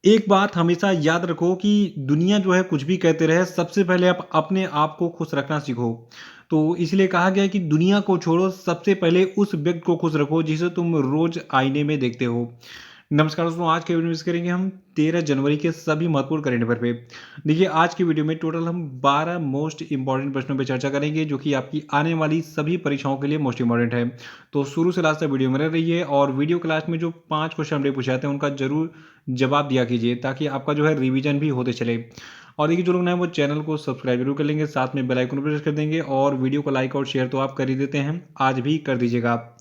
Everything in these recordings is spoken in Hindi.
एक बात हमेशा याद रखो कि दुनिया जो है कुछ भी कहते रहे, सबसे पहले आप अपने आप को खुश रखना सीखो। तो इसलिए कहा गया है कि दुनिया को छोड़ो, सबसे पहले उस व्यक्ति को खुश रखो जिसे तुम रोज आईने में देखते हो। नमस्कार दोस्तों, आज के वीडियो में करेंगे हम 13 जनवरी के सभी महत्वपूर्ण करंट अफेयर पे। देखिए, आज की वीडियो में टोटल हम 12 मोस्ट इंपॉर्टेंट प्रश्नों पे चर्चा करेंगे जो कि आपकी आने वाली सभी परीक्षाओं के लिए मोस्ट इंपॉर्टेंट है। तो शुरू से लास्ट तक वीडियो में रहिए और वीडियो के लास्ट में जो 5 क्वेश्चन हमने पूछे जाते हैं उनका जरूर जवाब दिया कीजिए, ताकि आपका जो है रिवीजन भी होते चले। और देखिए, जो लोग नए हैं वो चैनल को सब्सक्राइब जरूर कर लेंगे, साथ में बेल आइकन प्रेस कर देंगे और वीडियो को लाइक और शेयर तो आप कर ही देते हैं, आज भी कर दीजिएगा।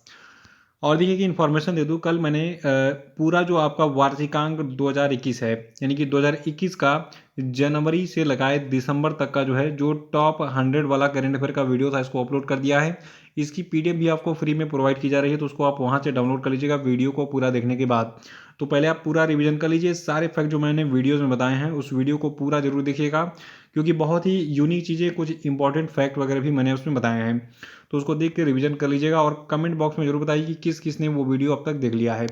और देखिए कि इन्फॉर्मेशन दे दूँ, कल मैंने पूरा जो आपका वार्षिकांक 2021 है, यानी कि 2021 का जनवरी से लगाए दिसंबर तक का जो है, जो टॉप 100 वाला करंट अफेयर का वीडियो था, इसको अपलोड कर दिया है। इसकी पीडीएफ भी आपको फ्री में प्रोवाइड की जा रही है, तो उसको आप वहाँ से डाउनलोड कर लीजिएगा वीडियो को पूरा देखने के बाद। तो पहले आप पूरा रिवीजन कर लीजिए, सारे फैक्ट जो मैंने वीडियोज़ में बताए हैं उस वीडियो को पूरा जरूर देखिएगा, क्योंकि बहुत ही यूनिक चीज़ें, कुछ इंपॉर्टेंट फैक्ट वगैरह भी मैंने उसमें बताए हैं। तो उसको देख के रिवीजन कर लीजिएगा और कमेंट बॉक्स में जरूर बताइए कि किस किस ने वो वीडियो अब तक देख लिया है।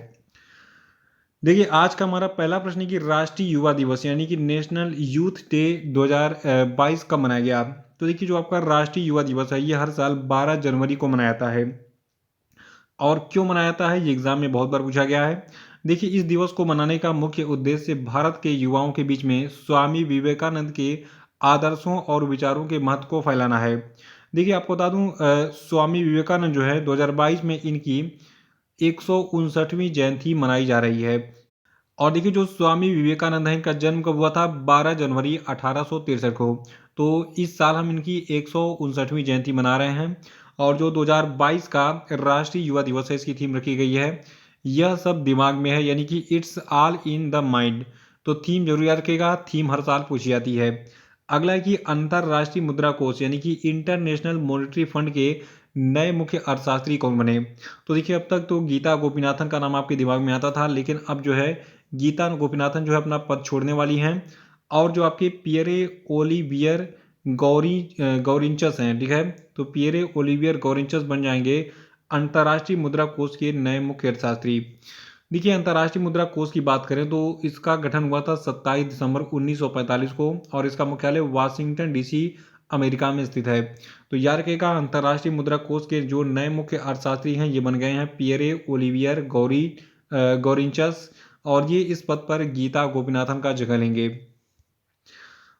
देखिए, आज का हमारा पहला प्रश्न है कि राष्ट्रीय युवा दिवस यानी कि नेशनल यूथ डे 2022 कब मनाया गया। तो देखिए, जो आपका राष्ट्रीय युवा दिवस है ये हर साल 12 जनवरी को मनाया जाता है। और क्यों मनाया जाता है, ये एग्जाम में बहुत बार पूछा गया है। देखिए, इस दिवस को मनाने का मुख्य उद्देश्य भारत के युवाओं के बीच में स्वामी विवेकानंद के आदर्शों और विचारों के महत्व को फैलाना है। देखिए, आपको बता दूं, स्वामी विवेकानंद जो है 2022 में इनकी 159वीं जयंती मनाई जा रही है। और देखिए, जो स्वामी विवेकानंद है इनका जन्म कब हुआ था, 12 जनवरी 1863 को। तो इस साल हम इनकी 159वीं जयंती मना रहे हैं। और जो 2022 का राष्ट्रीय युवा दिवस है, इसकी थीम रखी गई है यह सब दिमाग में है, यानी कि it's all in the mind. तो थीम जरूर याद रखिएगा, थीम हर साल पूछी जाती है। अगला है कि अंतरराष्ट्रीय मुद्रा कोष यानी कि इंटरनेशनल मॉनेटरी फंड के नए मुख्य अर्थशास्त्री कौन बने। तो देखिए, अब तक तो गीता गोपीनाथन का नाम आपके दिमाग में आता था, लेकिन अब जो है गीता गोपीनाथन जो है अपना पद छोड़ने वाली हैं। और जो आपके पियरे ओलिवियर गौरिंचस हैं, ठीक है, तो पियरे ओलिवियर गौरिंचस बन जाएंगे अंतर्राष्ट्रीय मुद्रा कोष के नए मुख्य अर्थशास्त्री। देखिए, अंतर्राष्ट्रीय मुद्रा कोष की बात करें तो इसका गठन हुआ था 27 दिसंबर 1945 को और इसका मुख्यालय वाशिंगटन डीसी अमेरिका में स्थित है। तो याद रखिएगा, अंतर्राष्ट्रीय मुद्रा कोष के जो नए मुख्य अर्थशास्त्री हैं ये बन गए हैं पियरे ओलिवियर गौरिंचस। और ये इस पद पर गीता गोपीनाथन का जगह लेंगे।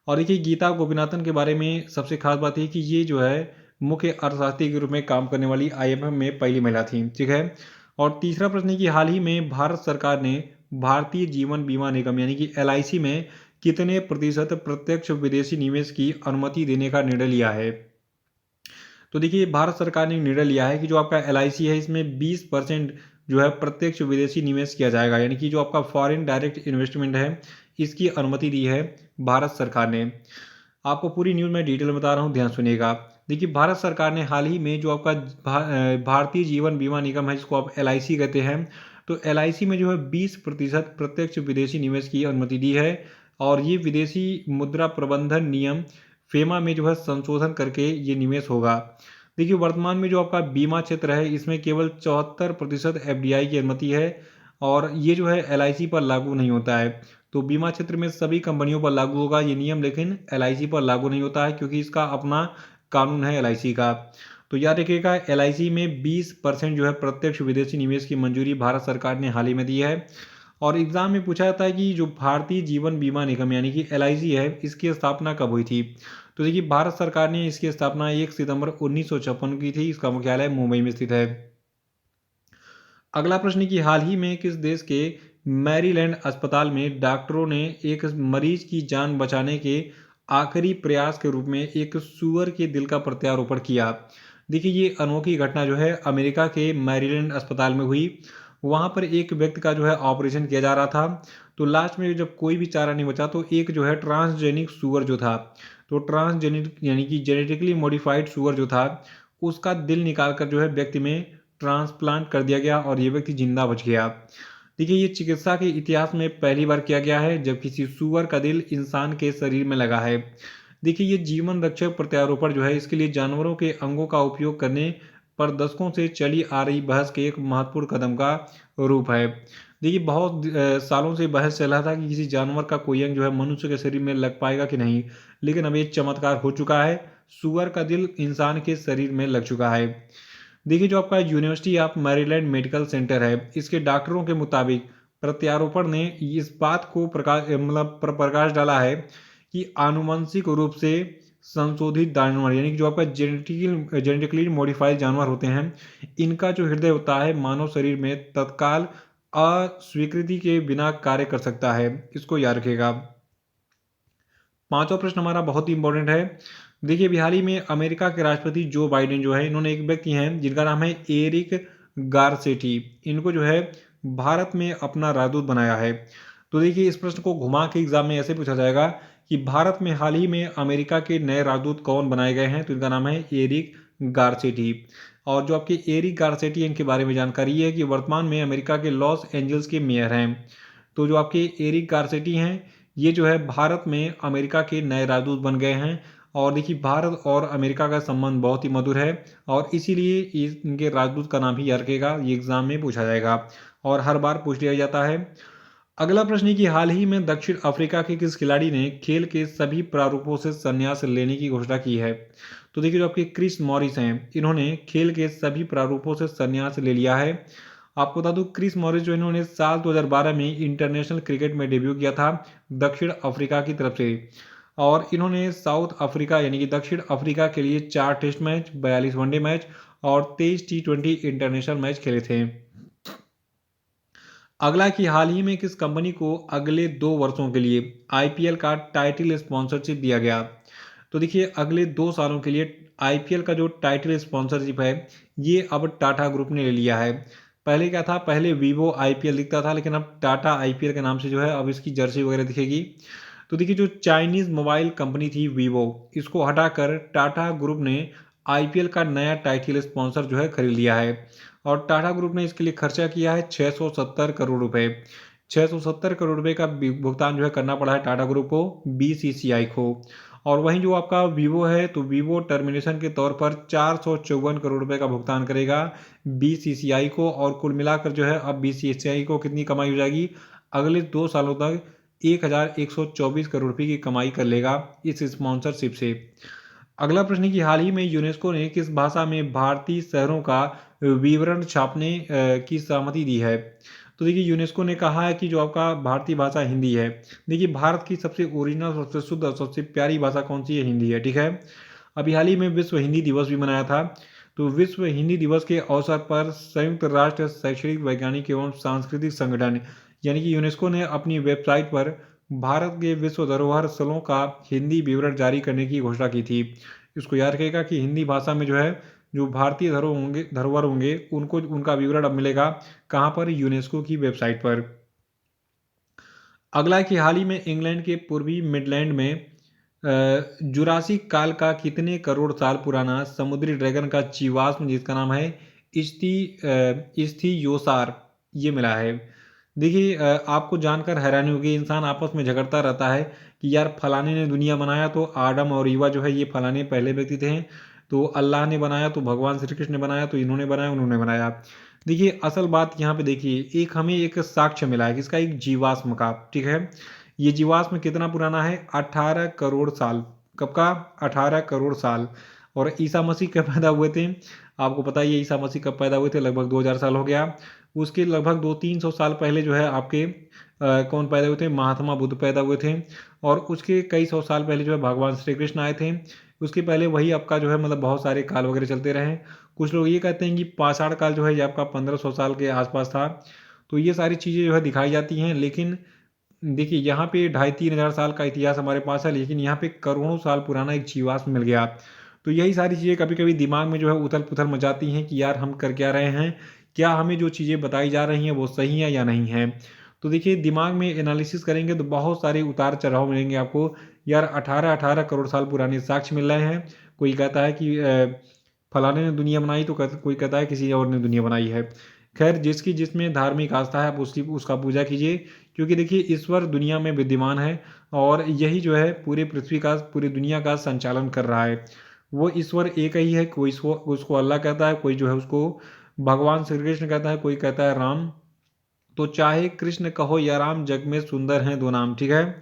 और देखिए, गीता गोपीनाथन के बारे में सबसे खास बात यह कि ये जो है मुख्य अर्थशास्त्री के रूप में काम करने वाली आईएमएफ में पहली महिला थी, ठीक है। और तीसरा प्रश्न है कि हाल ही में भारत सरकार ने भारतीय जीवन बीमा निगम यानी कि एलआईसी में कितने प्रतिशत प्रत्यक्ष विदेशी निवेश की अनुमति देने का निर्णय लिया है। तो देखिए, भारत सरकार ने निर्णय लिया है कि जो आपका एलआईसी है इसमें 20% जो है प्रत्यक्ष विदेशी निवेश किया जाएगा, यानी कि जो आपका फॉरेन डायरेक्ट इन्वेस्टमेंट है इसकी अनुमति दी है भारत सरकार ने। आपको पूरी न्यूज़ में डिटेल में बता रहा हूँ, ध्यान सुनिएगा। देखिए, भारत सरकार ने हाल ही में जो आपका भारतीय जीवन बीमा निगम है जिसको आप एलआईसी कहते हैं, तो एलआईसी में जो है 20% प्रत्यक्ष विदेशी निवेश की अनुमति दी है। और ये विदेशी मुद्रा प्रबंधन नियम फेमा में जो है संशोधन करके ये निवेश होगा। देखिए, वर्तमान में जो आपका बीमा क्षेत्र है इसमें केवल 74% एफडीआई की अनुमति है और ये जो है एलआईसी पर लागू नहीं होता है। तो बीमा क्षेत्र में सभी कंपनियों पर लागू होगा ये नियम, लेकिन एलआईसी पर लागू नहीं होता है क्योंकि इसका अपना कानून है एलआईसी का। तो याद रखिएगा, एलआईसी में 20% जो है प्रत्यक्ष विदेशी निवेश की मंजूरी भारत सरकार ने हाल ही में दी है। और एग्जाम में पूछा जाता है कि जो भारतीय जीवन बीमा निगम यानी कि एलआईसी है इसकी स्थापना कब हुई थी। तो देखिए, भारत सरकार ने इसकी स्थापना 1 सितंबर 1956 की थी। इसका मुख्यालय मुंबई में स्थित है। अगला प्रश्न कि हाल ही में किस देश के मैरीलैंड अस्पताल में डॉक्टरों ने एक मरीज की जान बचाने के आखिरी प्रयास के रूप में एक सूअर के दिल का प्रत्यारोपण किया। देखिए, ये अनोखी घटना जो है अमेरिका के मैरीलैंड अस्पताल में हुई। वहाँ पर एक व्यक्ति का जो है ऑपरेशन किया जा रहा था। तो लास्ट में जब कोई भी चारा नहीं बचा तो एक जो है ट्रांसजेनिक सूअर जो था, तो ट्रांसजेनिक यानी कि जेनेटिकली मॉडिफाइड सूअर जो था, उसका दिल निकाल कर जो है व्यक्ति में ट्रांसप्लांट कर दिया गया और ये व्यक्ति जिंदा बच गया। देखिए, ये चिकित्सा के इतिहास में पहली बार किया गया है जब किसी सूअर का दिल इंसान के शरीर में लगा है। देखिए, ये जीवन रक्षक प्रत्यारोपण जो है इसके लिए जानवरों के अंगों का उपयोग करने पर दशकों से चली आ रही बहस के एक महत्वपूर्ण कदम का रूप है। देखिए बहुत सालों से बहस चल रहा था कि किसी जानवर का कोई अंग जो है मनुष्य के शरीर में लग पाएगा कि नहीं, लेकिन अब ये चमत्कार हो चुका है। सुअर का दिल इंसान के शरीर में लग चुका है। देखिए जो आपका university of Maryland medical centre है, इसके डॉक्टरों के मुताबिक प्रत्यारोपण ने इस बात को प्रकाश डाला है कि आनुवंशिक रूप से संशोधित जानवर, यानी कि जो आपका जेनेटिकली मॉडिफाइड जानवर होते हैं, इनका जो हृदय होता है मानव शरीर में तत्काल अस्वीकृति के बिना कार्य कर सकता है। इसको याद रखिएगा। पांचवा प्रश्न हमारा बहुत ही इंपॉर्टेंट है। देखिए अभी हाल ही में अमेरिका के राष्ट्रपति जो बाइडेन जो है, इन्होंने एक व्यक्ति हैं जिनका नाम है एरिक गारसेटी, इनको जो है भारत में अपना राजदूत बनाया है। तो देखिए इस प्रश्न को घुमा के एग्जाम में ऐसे पूछा जाएगा कि भारत में हाल ही में अमेरिका के नए राजदूत कौन बनाए गए हैं, तो इनका नाम है एरिक गारसेटी। और जो आपके एरिक गारसेटी इनके बारे में जानकारी है कि वर्तमान में अमेरिका के लॉस एंजल्स के मेयर हैं। तो जो आपके एरिक गारसेटी हैं, ये जो है भारत में अमेरिका के नए राजदूत बन गए हैं। और देखिए भारत और अमेरिका का संबंध बहुत ही मधुर है, और इसीलिए इनके राजदूत का नाम ही याद रखेगा, ये एग्जाम में पूछा जाएगा और हर बार पूछ लिया जाता है। अगला प्रश्न है कि हाल ही में दक्षिण अफ्रीका के किस खिलाड़ी ने खेल के सभी प्रारूपों से संन्यास लेने की घोषणा की है। तो देखिए जो आपके क्रिस मॉरिस हैं, इन्होंने खेल के सभी प्रारूपों से संन्यास ले लिया है। आपको बता दूं क्रिस मॉरिस जो इन्होंने साल 2012 में इंटरनेशनल क्रिकेट में डेब्यू किया था दक्षिण अफ्रीका की तरफ से, और इन्होंने साउथ अफ्रीका यानी कि दक्षिण अफ्रीका के लिए 4 टेस्ट मैच, 42 वनडे मैच और 23 T20 इंटरनेशनल मैच खेले थे। अगला कि हाल ही में किस कंपनी को अगले 2 वर्षों के लिए आईपीएल का टाइटल स्पॉन्सरशिप दिया गया। तो देखिए अगले 2 सालों के लिए आईपीएल का जो टाइटल स्पॉन्सरशिप है, ये अब टाटा ग्रुप ने ले लिया है। पहले क्या था, पहले वीवो आईपीएल दिखता था, लेकिन अब टाटा आईपीएल के नाम से जो है अब इसकी जर्सी वगैरह दिखेगी। तो देखिए जो चाइनीज मोबाइल कंपनी थी वीवो, इसको हटाकर टाटा ग्रुप ने आईपीएल का नया टाइटल स्पॉन्सर जो है खरीद लिया है। और टाटा ग्रुप ने इसके लिए खर्चा किया है 670 करोड़ रुपए। 670 करोड़ रुपए का भुगतान जो है करना पड़ा है टाटा ग्रुप को, बीसीसीआई को। और वहीं जो आपका वीवो है, तो वीवो टर्मिनेशन के तौर पर 454 करोड़ रुपए का भुगतान करेगा बीसीसीआई को। और कुल मिलाकर जो है अब बीसीसीआई को कितनी कमाई हो जाएगी, अगले 2 सालों तक 1124 करोड़ रुपए की कमाई कर लेगा इस स्पॉन्सरशिप से। अगला प्रश्न है कि हाल ही में यूनेस्को ने किस भाषा में भारतीय शहरों का विवरण छापने की सहमति दी है। तो देखिए यूनेस्को ने कहा है कि जो आपका भारतीय भाषा हिंदी है। देखिए भारत की सबसे ओरिजिनल, सबसे शुद्ध और सबसे प्यारी भाषा कौन सी है, हिंदी है, ठीक है। अभी हाल ही में विश्व हिंदी दिवस भी मनाया था। तो विश्व हिंदी दिवस के अवसर पर संयुक्त राष्ट्र शैक्षणिक, वैज्ञानिक एवं सांस्कृतिक संगठन यानी कि यूनेस्को ने अपनी वेबसाइट पर भारत के विश्व धरोहर स्थलों का हिंदी विवरण जारी करने की घोषणा की थी। इसको याद रखिएगा कि हिंदी भाषा में जो है जो भारतीय धरोहर होंगे उनको उनका विवरण अब मिलेगा कहाँ पर, यूनेस्को की वेबसाइट पर। अगला कि हाल ही में इंग्लैंड के पूर्वी मिडलैंड में जुरासिक काल का कितने करोड़ साल पुराना समुद्री ड्रैगन का जीवाश्म, जिसका नाम है इस्थियोसार, ये मिला है। देखिए आपको जानकर हैरानी होगी, इंसान आपस में झगड़ता रहता है कि यार फलाने ने दुनिया बनाया तो आदम और ईवा जो है ये फलाने पहले व्यक्ति थे, तो अल्लाह ने बनाया तो भगवान श्री कृष्ण ने बनाया तो इन्होंने बनाया उन्होंने बनाया। देखिए असल बात यहाँ पे देखिए, एक हमें एक साक्ष्य मिला है किसका, एक जीवाश्म का, ठीक है। ये जीवाश्म कितना पुराना है, 18 करोड़ साल। कब का, 18 करोड़ साल। और ईसा मसीह कब पैदा हुए थे, आपको पता ही है ईसा मसीह कब पैदा हुए थे, लगभग 2000 साल हो गया। उसके लगभग 200-300 साल पहले जो है आपके कौन पैदा हुए थे, महात्मा बुद्ध पैदा हुए थे। और उसके कई सौ साल पहले जो है भगवान श्री कृष्ण आए थे। उसके पहले वही आपका जो है बहुत सारे काल वगैरह चलते रहे। कुछ लोग ये कहते हैं कि पाषाण काल जो है ये आपका 1500 साल के आसपास था। तो ये सारी चीज़ें जो है दिखाई जाती हैं, लेकिन देखिए यहाँ पे 2500-3000 साल का इतिहास हमारे पास है, लेकिन यहाँ पे करोड़ों साल पुराना एक जीवाश्म मिल गया। तो यही सारी चीज़ें कभी कभी दिमाग में जो है उथल पुथल मचाती हैं कि यार हम कर क्या रहे हैं, क्या हमें जो चीज़ें बताई जा रही हैं वो सही है या नहीं है। तो देखिए दिमाग में एनालिसिस करेंगे तो बहुत सारे उतार चढ़ाव मिलेंगे आपको। यार 18-18 करोड़ साल पुराने साक्ष्य मिल रहे हैं। कोई कहता है कि फलाने ने दुनिया बनाई, तो कोई कहता है किसी और ने दुनिया बनाई है। खैर जिसकी जिसमें धार्मिक आस्था है आप उसका पूजा कीजिए, क्योंकि देखिए ईश्वर दुनिया में विद्यमान है और यही जो है पूरे पृथ्वी का, पूरी दुनिया का संचालन कर रहा है। वो ईश्वर एक ही है, कोई उसको अल्लाह कहता है, कोई जो है उसको भगवान श्री कृष्ण कहता है, कोई कहता है राम। तो चाहे कृष्ण कहो या राम, जग में सुंदर हैं दो नाम। ठीक है,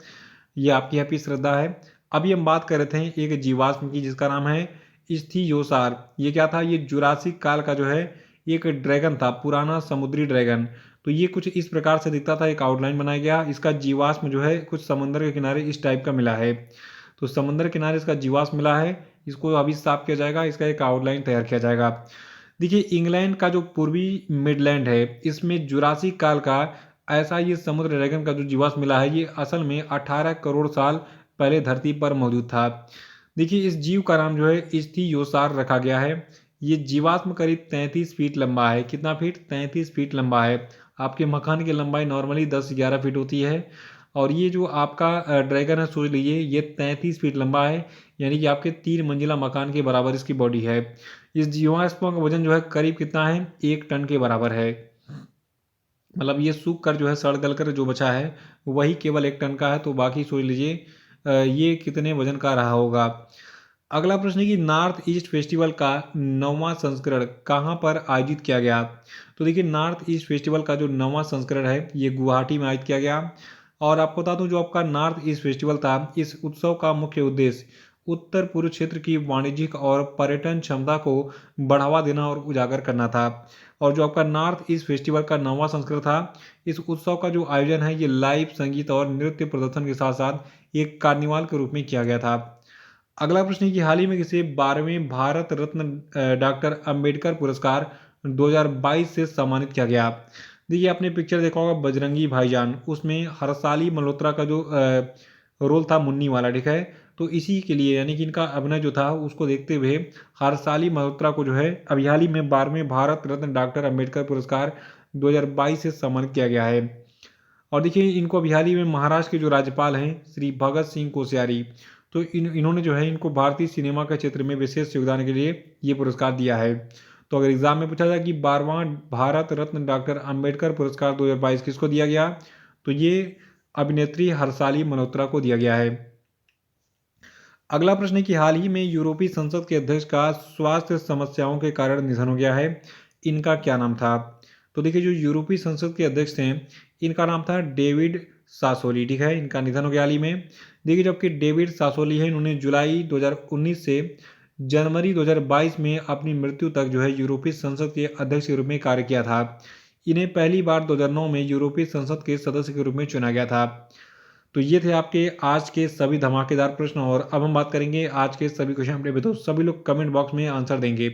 ये आपकी हैप्पी श्रद्धा है। अभी हम बात कर रहे थे एक जीवाश्म की जिसका नाम है इस्थियोसार। ये क्या था? ये जुरासिक काल का जो है एक ड्रैगन था, पुराना समुद्री ड्रैगन। तो ये कुछ इस प्रकार से दिखता था, एक आउटलाइन बनाया गया। इसका जीवाश्म जो है कुछ समुद्र के किनारे इस टाइप का मिला है। तो समुद्र किनारे इसका जीवाश्म मिला है, इसको अभी साफ किया जाएगा, इसका एक आउटलाइन तैयार किया जाएगा। देखिए, इंग्लैंड का जो पूर्वी मिडलैंड है, इसमें जुरासिक काल का ऐसा ये समुद्र ड्रैगन का जो जीवाश्म मिला है, ये असल में 18 करोड़ साल पहले धरती पर मौजूद था। देखिए, इस जीव का नाम जो है इस्थियोसार रखा गया है। ये जीवाश्म करीब 33 फीट लंबा है। कितना फीट? 33 फीट लंबा है। आपके मकान की लंबाई नॉर्मली 10-11 फीट होती है, और ये जो आपका ड्रैगन है, सोच लीजिए ये 33 फीट लंबा है, यानी कि आपके 3 मंजिला मकान के बराबर इसकी बॉडी है। इस जीवाश्म का वजन जो है करीब कितना है? 1 टन के बराबर है। मतलब ये सूख कर जो है, सड़ गल कर जो बचा है वही केवल 1 टन का है। तो बाकी सोच लीजिए ये कितने वजन का रहा होगा। अगला प्रश्न है कि नॉर्थ ईस्ट फेस्टिवल का 9वां संस्करण कहाँ पर आयोजित किया गया? तो देखिए, नॉर्थ ईस्ट फेस्टिवल का जो 9वां संस्करण है ये गुवाहाटी में आयोजित किया गया। और आपको बता दूं, जो आपका नॉर्थ ईस्ट फेस्टिवल था, इस उत्सव का मुख्य उद्देश्य उत्तर पूर्व क्षेत्र की वाणिज्यिक और पर्यटन क्षमता को बढ़ावा देना और उजागर करना था। और जो आपका नॉर्थ ईस्ट फेस्टिवल का 9वां संस्करण था, इस उत्सव का जो आयोजन है ये लाइव संगीत और नृत्य प्रदर्शन के साथ साथ एक कार्निवाल के रूप में किया गया था। अगला प्रश्न है कि हाल ही में किसे 12वें भारत रत्न डॉक्टर अंबेडकर पुरस्कार 2022 से सम्मानित किया गया? देखिए, आपने पिक्चर देखा होगा बजरंगी भाईजान, उसमें हर्षाली मल्होत्रा का जो रोल था मुन्नी वाला, ठीक है। तो इसी के लिए, यानी कि इनका अभिनय जो था उसको देखते हुए हर्षाली मल्होत्रा को जो है अभी हाल ही में 12वें भारत रत्न डॉक्टर अंबेडकर पुरस्कार 2022 से सम्मानित किया गया है। और देखिए, इनको अभी हाल ही में महाराष्ट्र के जो राज्यपाल हैं श्री भगत सिंह कोश्यारी, तो इन्होंने जो है इनको भारतीय सिनेमा के क्षेत्र में विशेष योगदान के लिए ये पुरस्कार दिया है। तो अगर एग्जाम में पूछा जाए कि 12वां भारत रत्न डॉक्टर अंबेडकर पुरस्कार 2022 किसको दिया गया, तो ये अभिनेत्री हर्षाली मल्होत्रा को दिया गया है। अगला प्रश्न है कि हाल ही में यूरोपीय संसद के अध्यक्ष का स्वास्थ्य समस्याओं के कारण निधन हो गया है, इनका क्या नाम था? तो देखिए, जो यूरोपीय संसद के अध्यक्ष थे इनका नाम था डेविड सासोली, ठीक है। इनका निधन हो गया हाल ही में। देखिए, जबकि डेविड सासोली है, इन्होंने जुलाई 2019 से जनवरी 2022 में अपनी मृत्यु तक जो है यूरोपीय संसद के अध्यक्ष के रूप में कार्य किया था। इन्हें पहली बार 2009 में यूरोपीय संसद के सदस्य के रूप में चुना गया था। तो ये थे आपके आज के सभी धमाकेदार प्रश्न, और अब हम बात करेंगे आज के सभी क्वेश्चन अपने। तो सभी लोग कमेंट बॉक्स में आंसर देंगे।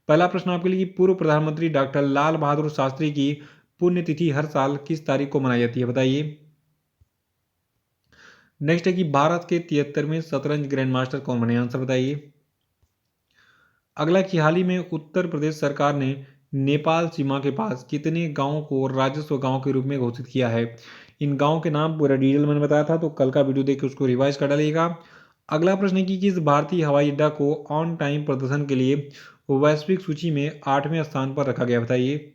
पहला प्रश्न आपके लिए कि पूर्व प्रधानमंत्री डॉक्टर लाल बहादुर शास्त्री की पुण्यतिथि हर साल किस तारीख को मनाई जाती है, बताइए। नेक्स्ट है कि भारत के 73वें शतरंज ग्रैंड मास्टर कौन बने, आंसर बताइए। अगला कि हाल ही में उत्तर प्रदेश सरकार ने नेपाल सीमा के पास कितने गांवों को राजस्व गांव के रूप में घोषित किया है? इन गांवों के नाम पूरा डिटेल मैंने बताया था, तो कल का वीडियो देख के उसको रिवाइज कर डालिएगा। अगला प्रश्न है कि किस भारतीय हवाई अड्डा को ऑन टाइम प्रदर्शन के लिए वैश्विक सूची में 8वें स्थान पर रखा गया, बताइए।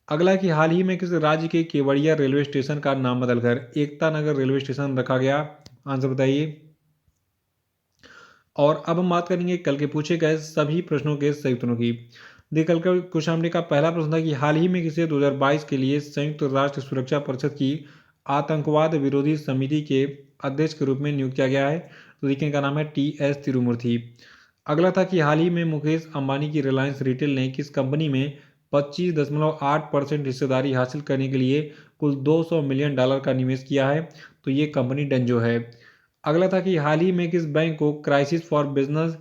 अगला कि हाल ही में किस राज्य के केवड़िया रेलवे स्टेशन का नाम बदलकर एकता नगर रेलवे स्टेशन रखा गया, आंसर बताइए। और अब हम बात करेंगे कल के पूछे गए सभी प्रश्नों के सही उत्तरों की। देखिए, कल का क्वेश्चन हमने का पहला प्रश्न था कि हाल ही में किसे 2022 के लिए संयुक्त राष्ट्र सुरक्षा परिषद की आतंकवाद विरोधी समिति के अध्यक्ष के रूप में नियुक्त किया गया है? तो देखिए, इनका नाम है TS तिरुमूर्ति। अगला था कि हाल ही में मुकेश अंबानी की रिलायंस रिटेल ने किस कंपनी में 25.8% हिस्सेदारी हासिल करने के लिए कुल $200 मिलियन का निवेश किया है? तो ये कंपनी डेंजो है। अगला था कि हाल ही में किस बैंक को क्राइसिस फॉर बिजनेस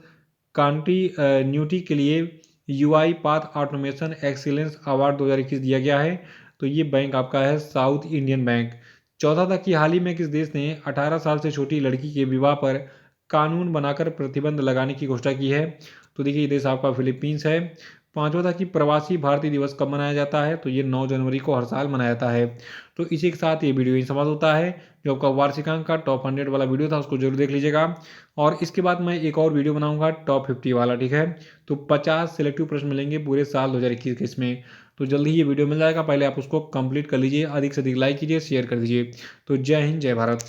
कंटिन्यूटी के लिए UI path automation excellence award 2021 दिया गया है? तो ये बैंक आपका है साउथ इंडियन बैंक। चौथा था कि हाल ही में किस देश ने 18 साल से छोटी लड़की के विवाह पर कानून बनाकर प्रतिबंध लगाने की घोषणा की है? तो देखिए, ये देश आपका फिलीपींस है। पांचवा था कि प्रवासी भारतीय दिवस कब मनाया जाता है? तो ये 9 जनवरी को हर साल मनाया जाता है। तो इसी के साथ ये वीडियो ही समाप्त होता है। जो आपका वार्षिकांक का टॉप 100 वाला वीडियो था उसको जरूर देख लीजिएगा, और इसके बाद मैं एक और वीडियो बनाऊंगा टॉप 50 वाला, ठीक है। तो 50 सिलेक्टिव प्रश्न मिलेंगे पूरे साल 2021 के इसमें। तो जल्दी ही ये वीडियो मिल जाएगा, पहले आप उसको कंप्लीट कर लीजिए, अधिक से अधिक लाइक कीजिए, शेयर कर दीजिए। तो जय हिंद, जय भारत।